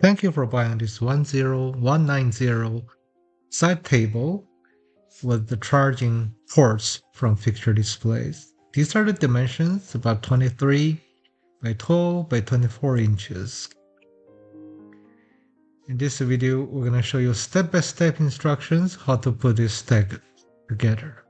Thank you for buying this 10190 side table with the charging ports from Fixture Displays. These are the dimensions, about 23 by 12 by 24 inches. In this video, we're going to show you step-by-step instructions how to put this stack together.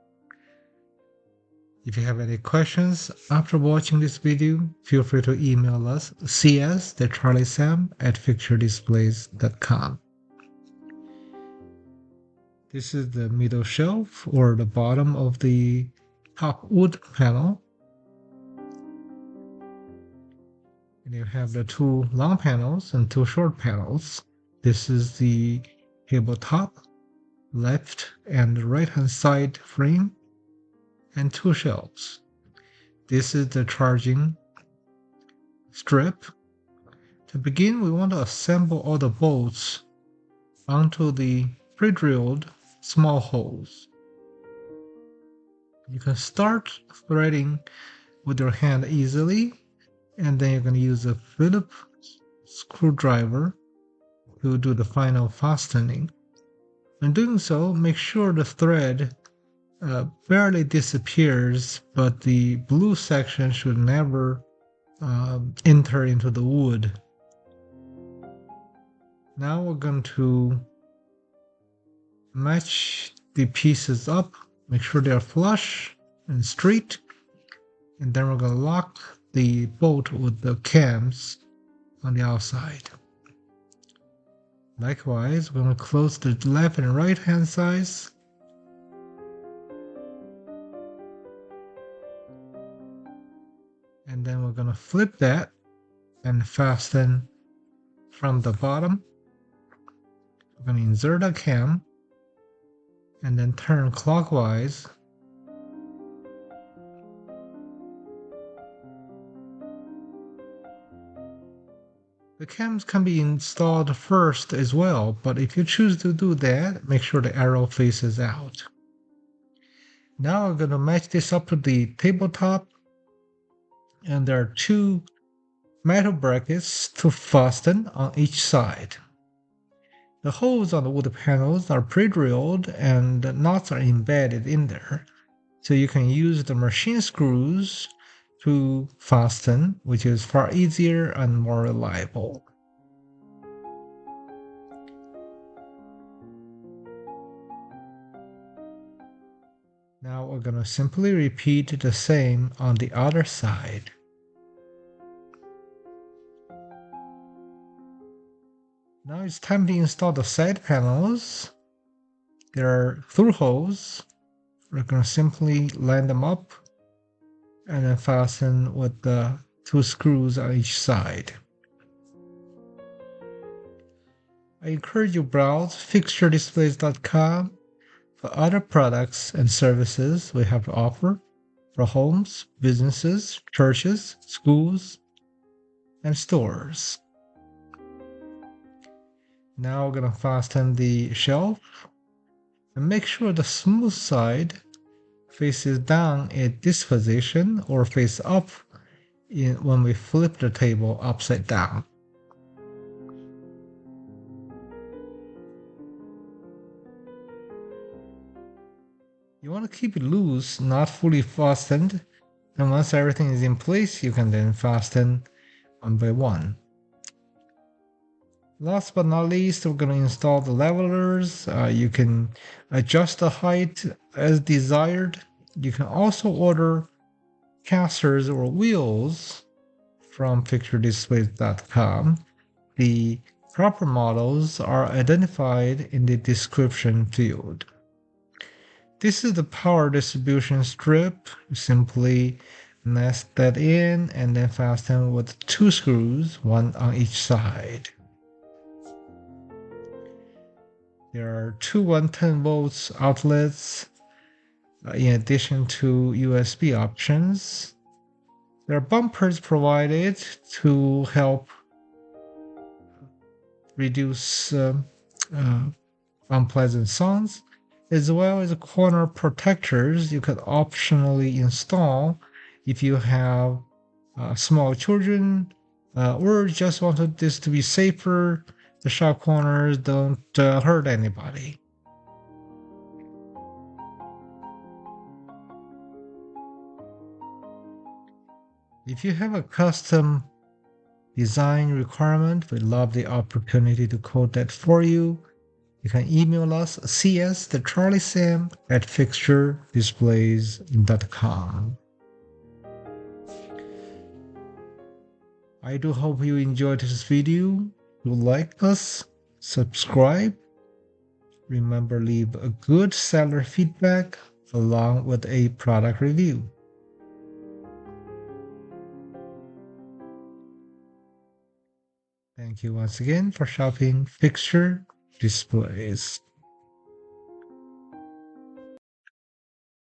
If you have any questions after watching this video, feel free to email us cs@fixturedisplays.com. This is the middle shelf or the bottom of the top wood panel. And you have the two long panels and two short panels. This is the tabletop, left and right hand side frame, and two shelves. This is the charging strip. To begin, we want to assemble all the bolts onto the pre-drilled small holes. You can start threading with your hand easily, and then you're going to use a Phillips screwdriver to do the final fastening. When doing so, make sure the thread barely disappears, but the blue section should never enter into the wood. Now we're going to match the pieces up, make sure they are flush and straight, and then we're going to lock the bolt with the cams on the outside. Likewise, we're going to close the left and right hand sides. And then we're going to flip that and fasten from the bottom. We're going to insert a cam and then turn clockwise. The cams can be installed first as well, but if you choose to do that, make sure the arrow faces out. Now we're going to match this up to the tabletop, and there are two metal brackets to fasten on each side. The holes on the wood panels are pre-drilled and the knots are embedded in there, so you can use the machine screws to fasten, which is far easier and more reliable. Now we're going to simply repeat the same on the other side. Now it's time to install the side panels. There are through holes. We're going to simply line them up and then fasten with the two screws on each side. I encourage you to browse fixturedisplays.com for other products and services we have to offer for homes, businesses, churches, schools, and stores. Now we're going to fasten the shelf and make sure the smooth side faces down at this position or face up when we flip the table upside down. You want to keep it loose, not fully fastened, and once everything is in place, you can then fasten one by one. Last but not least, we're going to install the levelers. You can adjust the height as desired. You can also order casters or wheels from fixturedisplays.com. The proper models are identified in the description field. This is the power distribution strip. You simply nest that in and then fasten with two screws, one on each side. There are two 110 volts outlets in addition to USB options. There are bumpers provided to help reduce unpleasant sounds, as well as corner protectors you could optionally install if you have small children or just wanted this to be safer The sharp corners don't hurt anybody. If you have a custom design requirement, we'd love the opportunity to code that for you. You can email us cs@charliesam at fixturedisplays.com. I do hope you enjoyed this video. If you like us, subscribe. Remember, leave a good seller feedback along with a product review. Thank you once again for shopping Fixture Displays.